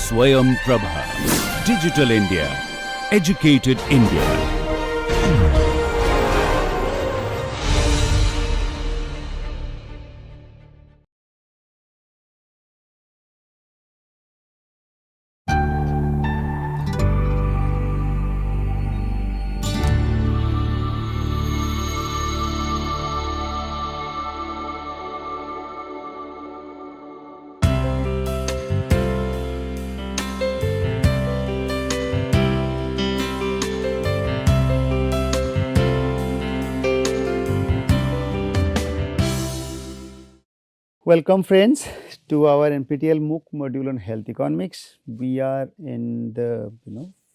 Swayam Prabha. Digital India. Educated India. Welcome friends to our NPTEL MOOC module on health economics. We are in the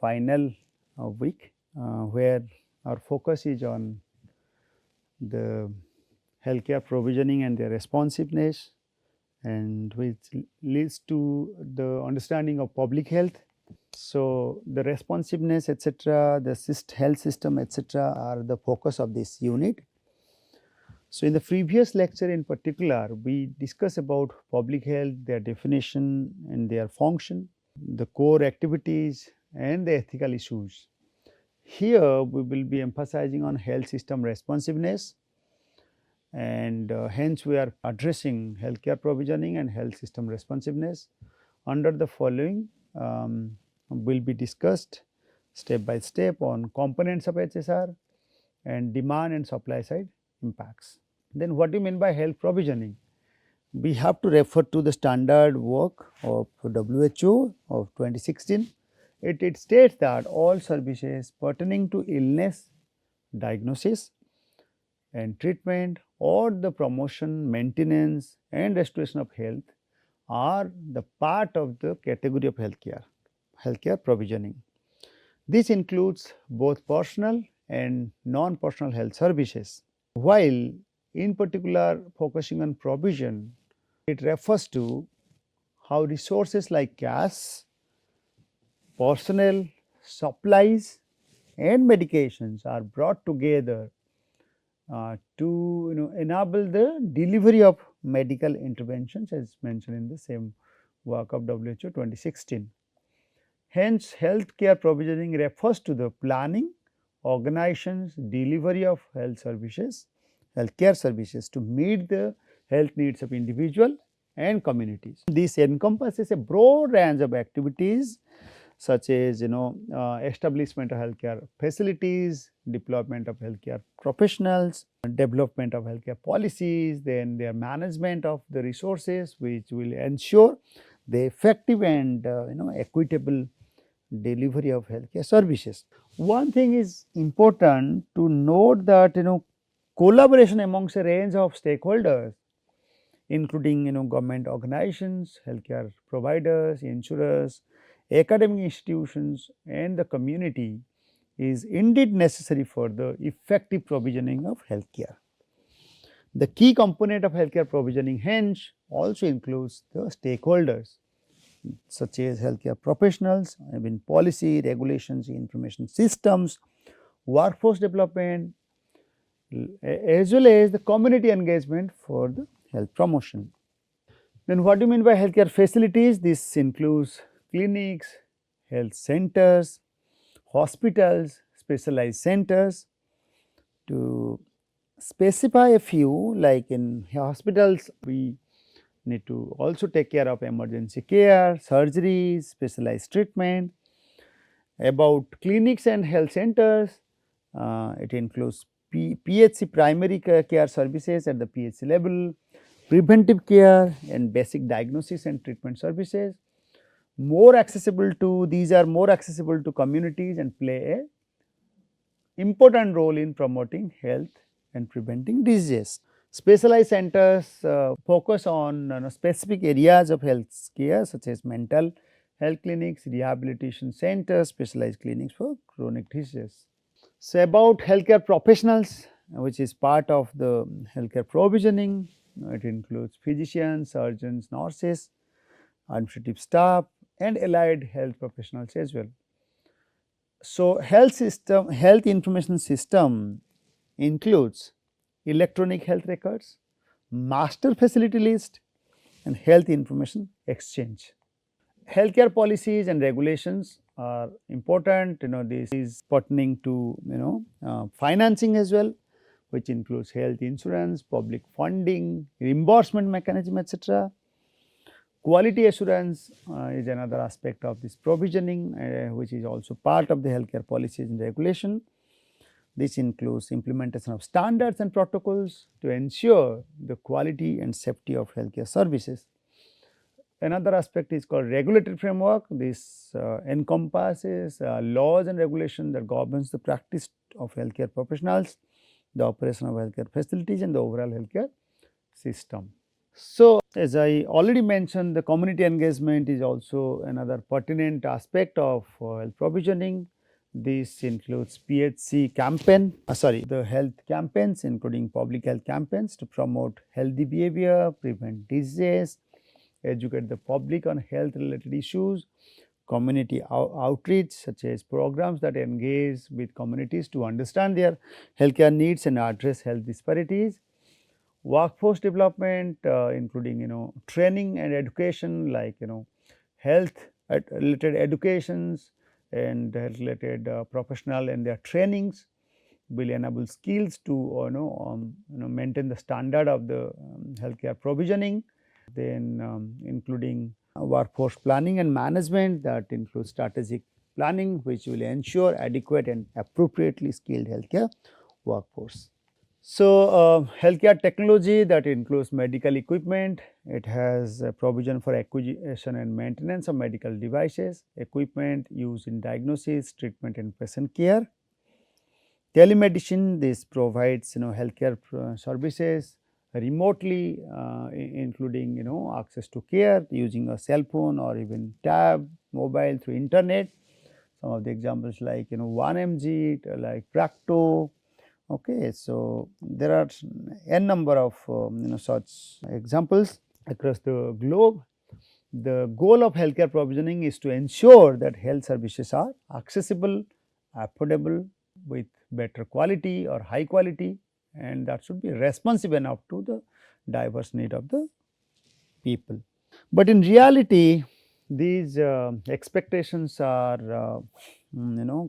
final week where our focus is on the healthcare provisioning and their responsiveness, and which leads to the understanding of public health. So, the responsiveness etc., the health system etc. are the focus of this unit. So, in the previous lecture in particular, we discussed about public health, their definition and their function, the core activities and the ethical issues. Here, we will be emphasizing on health system responsiveness, and hence we are addressing healthcare provisioning and health system responsiveness. Under the following will be discussed step by step on components of HSR and demand and supply side impacts. Then what do you mean by health provisioning? We have to refer to the standard work of WHO of 2016. It states that all services pertaining to illness, diagnosis and treatment or the promotion, maintenance and restoration of health are the part of the category of healthcare provisioning. This includes both personal and non-personal health services. While in particular focusing on provision, it refers to how resources like cash, personnel, supplies and medications are brought together to enable the delivery of medical interventions as mentioned in the same work of WHO 2016. Hence, healthcare provisioning refers to the planning, organizations, delivery of healthcare services to meet the health needs of individual and communities. This encompasses a broad range of activities such as establishment of healthcare facilities, deployment of healthcare professionals, development of healthcare policies, then their management of the resources which will ensure the effective and equitable delivery of healthcare services. One thing is important to note that collaboration amongst a range of stakeholders including government organizations, healthcare providers, insurers, academic institutions and the community is indeed necessary for the effective provisioning of healthcare. The key component of healthcare provisioning hence also includes the stakeholders such as healthcare professionals, policy, regulations, information systems, workforce development, as well as the community engagement for the health promotion. Then what do you mean by healthcare facilities? This includes clinics, health centers, hospitals, specialized centers. To specify a few, like in hospitals, we need to also take care of emergency care, surgeries, specialized treatment. About clinics and health centers, it includes PHC primary care services at the PHC level, preventive care and basic diagnosis and treatment services. These are more accessible to communities and play a important role in promoting health and preventing diseases. Specialized centers focus on specific areas of health care such as mental health clinics, rehabilitation centers, specialized clinics for chronic diseases. So, about healthcare professionals, which is part of the healthcare provisioning, it includes physicians, surgeons, nurses, administrative staff and allied health professionals as well. So, health information system includes electronic health records, master facility list and health information exchange. Healthcare policies and regulations are important. This is pertaining to financing as well, which includes health insurance, public funding, reimbursement mechanism, etc. Quality assurance is another aspect of this provisioning, which is also part of the healthcare policies and regulation. This includes implementation of standards and protocols to ensure the quality and safety of healthcare services. Another aspect is called regulatory framework. This encompasses laws and regulations that governs the practice of healthcare professionals, the operation of healthcare facilities, and the overall healthcare system. So, as I already mentioned, the community engagement is also another pertinent aspect of health provisioning. This includes PHC campaign, the health campaigns, including public health campaigns to promote healthy behavior, prevent disease, educate the public on health related issues, community outreach such as programs that engage with communities to understand their healthcare needs and address health disparities. Workforce development, including training and education, like health related educations and health related professional and their trainings will enable skills to maintain the standard of the healthcare provisioning. Then including workforce planning and management, that includes strategic planning, which will ensure adequate and appropriately skilled healthcare workforce. So, healthcare technology, that includes medical equipment. It has a provision for acquisition and maintenance of medical devices, equipment used in diagnosis, treatment and patient care. Telemedicine, this provides healthcare services remotely, including access to care using a cell phone or even tab, mobile, through internet. Some of the examples like 1mg, like Practo. Okay, so there are n number of such examples across the globe. The goal of healthcare provisioning is to ensure that health services are accessible, affordable, with better quality or high quality, and that should be responsive enough to the diverse need of the people. But in reality, these expectations are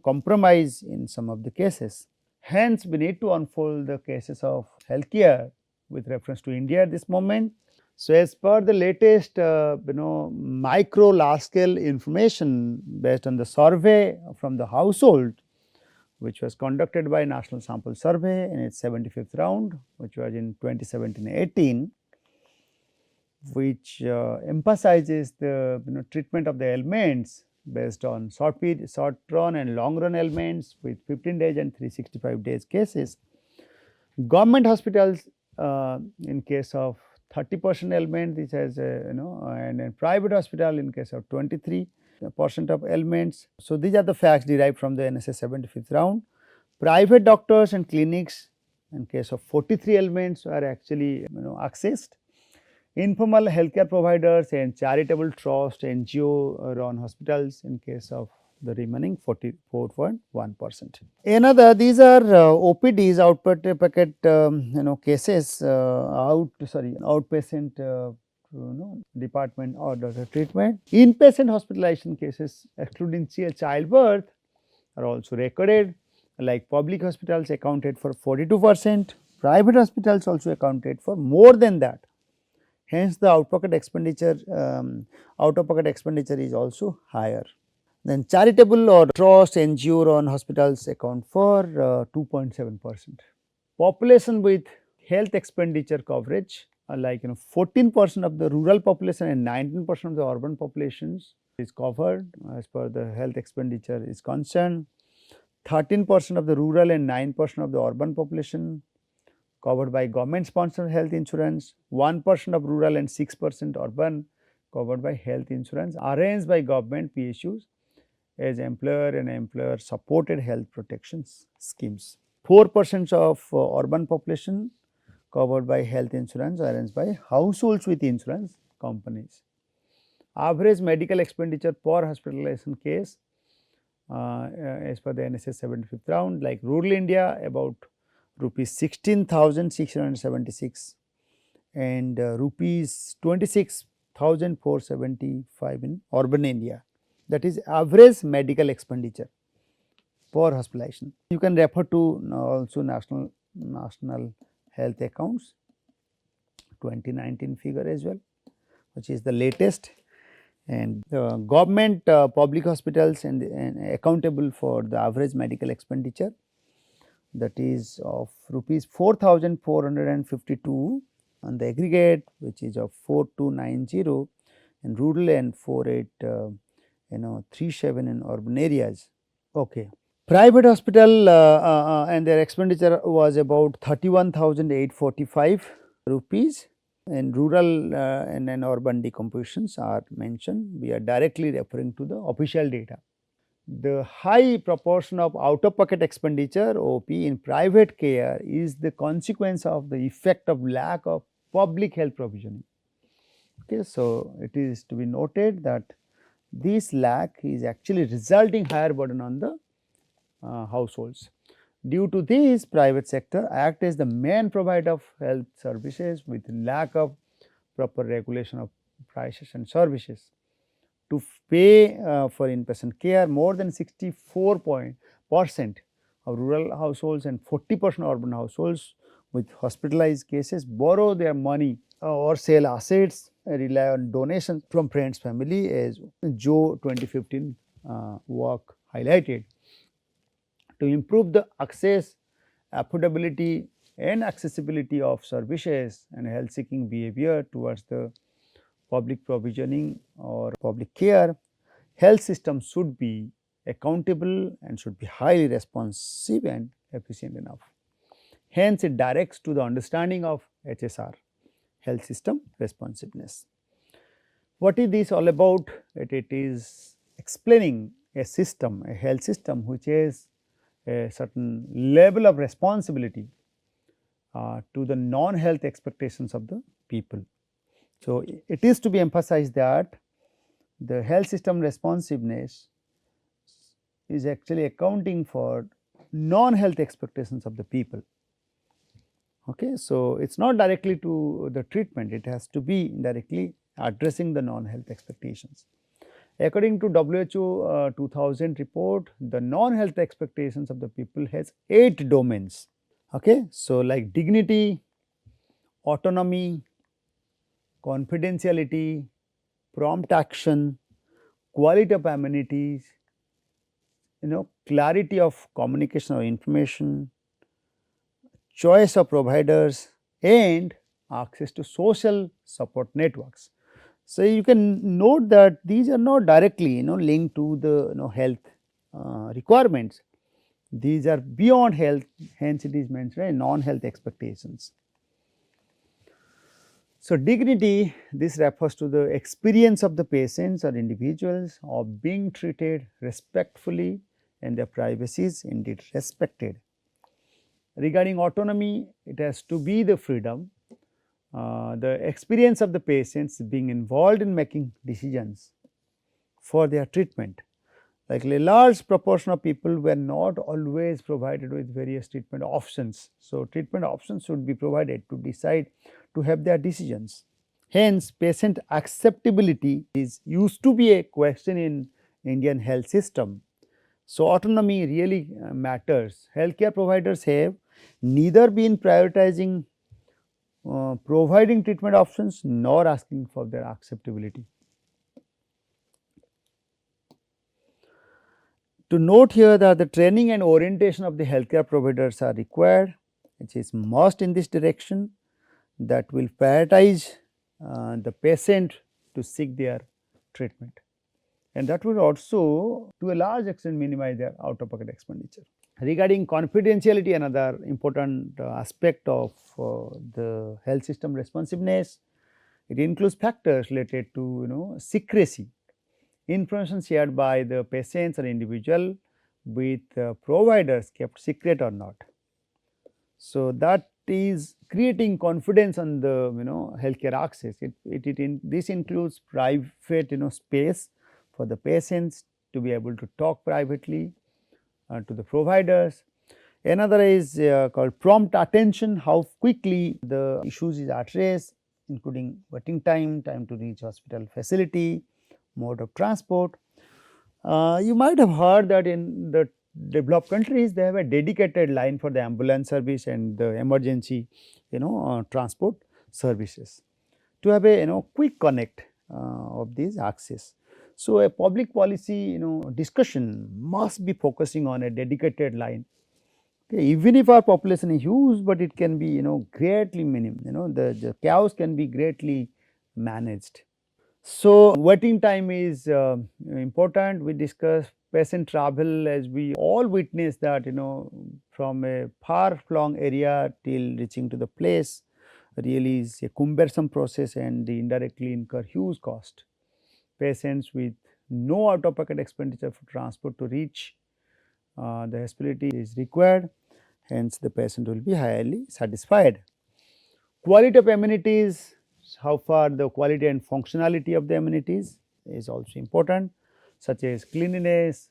compromised in some of the cases. Hence, we need to unfold the cases of healthcare with reference to India at this moment. So, as per the latest micro large scale information based on the survey from the household, which was conducted by National Sample Survey in its 75th round, which was in 2017-18, which emphasizes the treatment of the ailments based on short run and long run ailments with 15 days and 365 days cases. Government hospitals, in case of 30% ailment, this has and in private hospital in case of 23% of ailments. So, these are the facts derived from the NSS 75th round. Private doctors and clinics in case of 43 ailments are actually accessed. Informal healthcare providers and charitable trust, NGO run hospitals in case of the remaining 44.1%. Another, these are OPDs, outpatient cases, outpatient department order treatment. Inpatient hospitalization cases excluding childbirth are also recorded, like public hospitals accounted for 42%, private hospitals also accounted for more than that. Hence, the out-of-pocket expenditure is also higher. Then charitable or trust, NGO run hospitals account for 2.7%. Population with health expenditure coverage are like 14% of the rural population and 19% of the urban populations is covered as per the health expenditure is concerned. 13% of the rural and 9% of the urban population covered by government sponsored health insurance, 1% of rural and 6% urban covered by health insurance arranged by government PSUs as employer and employer supported health protection schemes. 4% of urban population covered by health insurance arranged by households with insurance companies. Average medical expenditure per hospitalization case as per the NSS 75th round, like rural India about rupees 16,676 and rupees 1,475 in urban area. That is average medical expenditure per hospitalization. You can refer to also national health accounts 2019 figure as well, which is the latest, and the government public hospitals and accountable for the average medical expenditure, that is of rupees 4,452 on the aggregate, which is of 4,290 in rural and 4,837 in urban areas. Okay. Private hospital and their expenditure was about 31,845 rupees, and rural and urban decompositions are mentioned. We are directly referring to the official data. The high proportion of out of pocket expenditure OP in private care is the consequence of the effect of lack of public health provisioning. Okay, so it is to be noted that this lack is actually resulting higher burden on the households. Due to this, private sector act as the main provider of health services with lack of proper regulation of prices and services. To pay for inpatient care, more than 64% of rural households and 40% urban households with hospitalized cases borrow their money or sell assets, rely on donations from friends, family, as Joe 2015 work highlighted. To improve the access, affordability and accessibility of services and health seeking behavior towards the public provisioning or public care, health system should be accountable and should be highly responsive and efficient enough. Hence, it directs to the understanding of HSR, health system responsiveness. What is this all about? It is explaining a system, a health system which has a certain level of responsibility to the non-health expectations of the people. So, it is to be emphasized that the health system responsiveness is actually accounting for non-health expectations of the people. Okay. So, it is not directly to the treatment, it has to be directly addressing the non-health expectations. According to WHO 2000 report, the non-health expectations of the people has 8 domains. Okay. So, like dignity, autonomy, confidentiality, prompt action, quality of amenities, clarity of communication or information, choice of providers and access to social support networks. So, you can note that these are not directly linked to the health requirements. These are beyond health, hence it is mentioned non-health expectations. So, dignity, this refers to the experience of the patients or individuals of being treated respectfully and their privacy is indeed respected. Regarding autonomy, it has to be the freedom, the experience of the patients being involved in making decisions for their treatment. Like a large proportion of people were not always provided with various treatment options. So, treatment options should be provided to decide to have their decisions. Hence, patient acceptability is used to be a question in Indian health system. So, autonomy really matters. Healthcare providers have neither been prioritizing providing treatment options nor asking for their acceptability. To note here that the training and orientation of the healthcare providers are required, which is must in this direction, that will prioritize the patient to seek their treatment, and that will also to a large extent minimize their out of pocket expenditure. Regarding confidentiality, another important aspect of the health system responsiveness, it includes factors related to secrecy, information shared by the patients or individual with providers kept secret or not. So, that is creating confidence on the healthcare access. This includes private space for the patients to be able to talk privately to the providers. Another is called prompt attention, how quickly the issues is addressed including waiting time, time to reach hospital facility, mode of transport. You might have heard that in the developed countries they have a dedicated line for the ambulance service and the emergency transport services to have a quick connect of these access. So, a public policy discussion must be focusing on a dedicated line. Okay, even if our population is huge, but it can be greatly minimum. The chaos can be greatly managed. So, waiting time is important. We discuss patient travel, as we all witness that from a far flung area till reaching to the place really is a cumbersome process and they indirectly incur huge cost. Patients with no out of pocket expenditure for transport to reach the hospitality is required, hence the patient will be highly satisfied. Quality of amenities, how far the quality and functionality of the amenities is also important, such as cleanliness,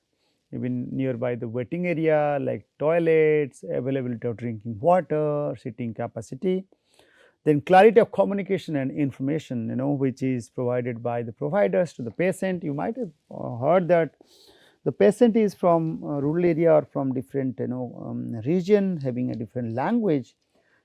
even nearby the waiting area like toilets, availability of drinking water, seating capacity. Then clarity of communication and information, which is provided by the providers to the patient. You might have heard that the patient is from a rural area or from different region having a different language.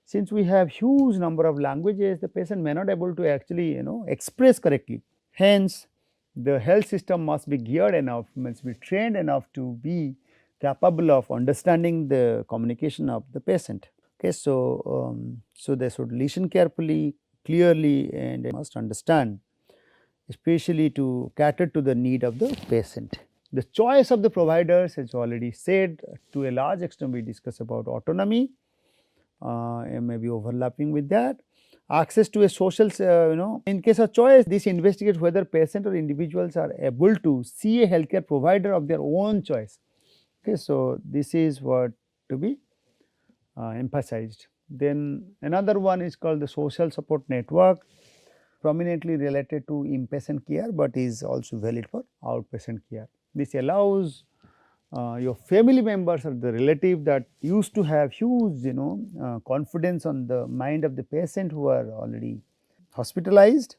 Since we have huge number of languages, the patient may not able to actually express correctly. Hence, the health system must be geared enough, must be trained enough to be capable of understanding the communication of the patient. Okay, so they should listen carefully, clearly, and they must understand, especially to cater to the need of the patient. The choice of the providers, as already said, to a large extent we discuss about autonomy, and maybe overlapping with that. Access to a social, in case of choice, this investigates whether patient or individuals are able to see a healthcare provider of their own choice. Okay, so this is what to be emphasized. Then another one is called the social support network, prominently related to inpatient care, but is also valid for outpatient care. This allows your family members or the relative that used to have huge confidence on the mind of the patient who are already hospitalized.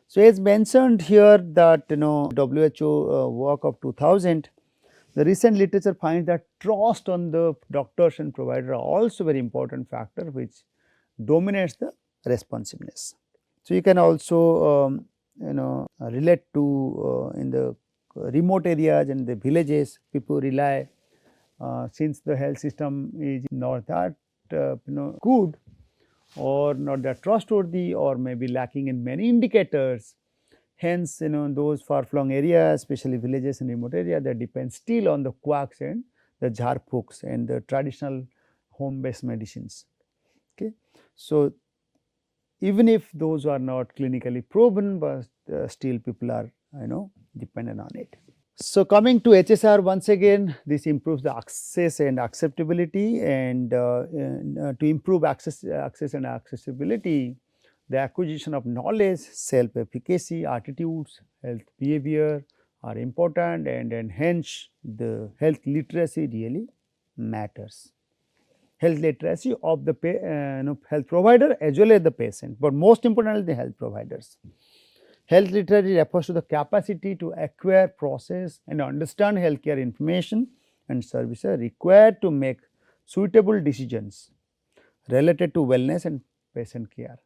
So, as mentioned here that WHO work of 2000, the recent literature finds that trust on the doctors and provider are also very important factor which dominates the responsiveness. So, you can also relate to in the remote areas and the villages, people rely since the health system is not that good or not that trustworthy or maybe lacking in many indicators. Hence, those far flung areas, especially villages and remote areas, they depend still on the quacks and the jar pooks and the traditional home based medicines. Okay. So, even if those are not clinically proven, but still people are dependent on it. So, coming to HSR, once again this improves the access and acceptability, and to improve access and accessibility, the acquisition of knowledge, self efficacy, attitudes, health behavior are important, and hence the health literacy really matters. Health literacy of the health provider as well as the patient, but most importantly the health providers. Health literacy refers to the capacity to acquire, process and understand healthcare information and services required to make suitable decisions related to wellness and patient care.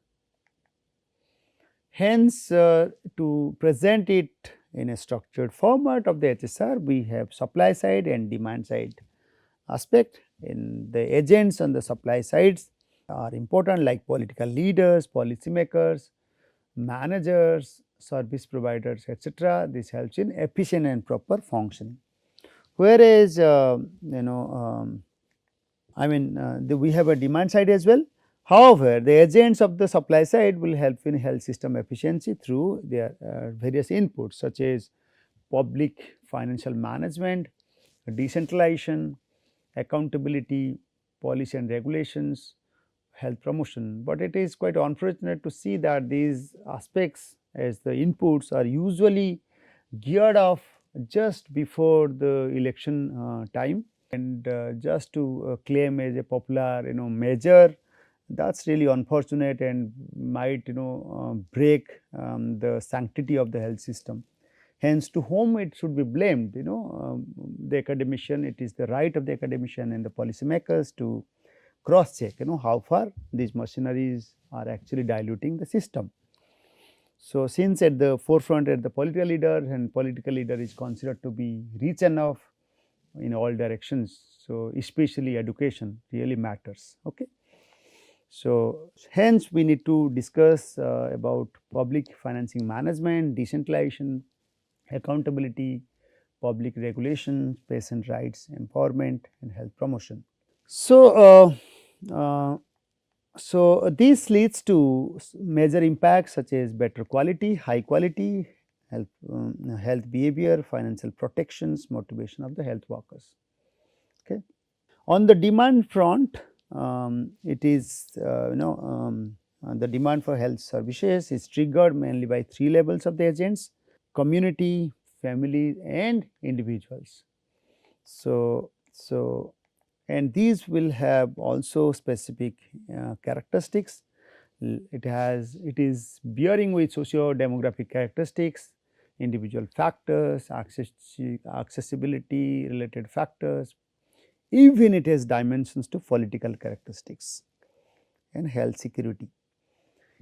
Hence, to present it in a structured format of the HSR, we have supply side and demand side aspect. In the agents on the supply sides are important, like political leaders, policymakers, managers, service providers, etc. This helps in efficient and proper functioning. Whereas, we have a demand side as well. However, the agents of the supply side will help in health system efficiency through their various inputs, such as public financial management, decentralization, accountability, policy and regulations, health promotion. But it is quite unfortunate to see that these aspects as the inputs are usually geared off just before the election time, and just to claim as a popular measure, that's really unfortunate and might break the sanctity of the health system. Hence, to whom it should be blamed? The academician. It is the right of the academician and the policymakers to cross check how far these machineries are actually diluting the system. So, since at the forefront at the political leader, and political leader is considered to be rich enough in all directions, so especially education really matters. Okay. So, hence we need to discuss about public financing management, decentralization, accountability, public regulations, patient rights, empowerment and health promotion. So, uh, this leads to major impacts such as better quality, high quality, health behavior, financial protections, motivation of the health workers. Okay. On the demand front, it is the demand for health services is triggered mainly by three levels of the agents: community, family and individuals. So and these will have also specific characteristics. It is bearing with socio demographic characteristics, individual factors, accessibility related factors, even it has dimensions to political characteristics and health security.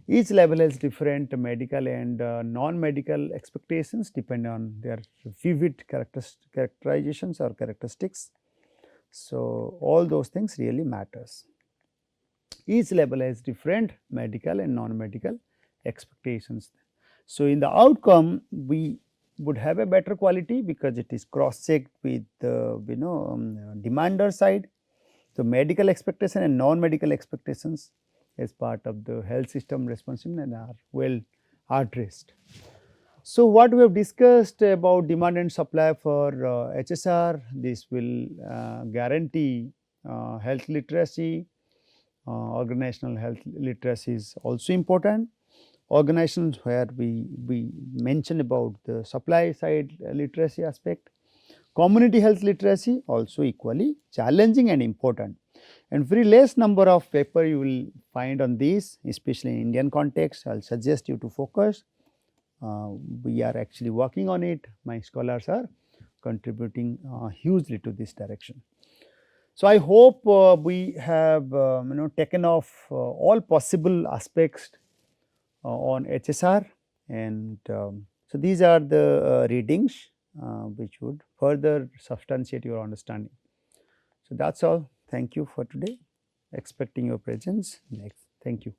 Each level has different medical and non-medical expectations depending on their vivid characterizations or characteristics. So, all those things really matters. Each level has different medical and non-medical expectations. So, in the outcome we would have a better quality because it is cross checked with the demander side. So, medical expectation and non-medical expectations as part of the health system responsiveness are well addressed. So, what we have discussed about demand and supply for HSR, this will guarantee health literacy. Organizational health literacy is also important. Organizations where we mention about the supply side literacy aspect. Community health literacy also equally challenging and important, and very less number of paper you will find on this, especially in Indian context. I will suggest you to focus. We are actually working on it. My scholars are contributing hugely to this direction. So, I hope we have taken off all possible aspects on HSR, and so these are the readings which would further substantiate your understanding. So, that is all. Thank you for today. Expecting your presence next. Thank you.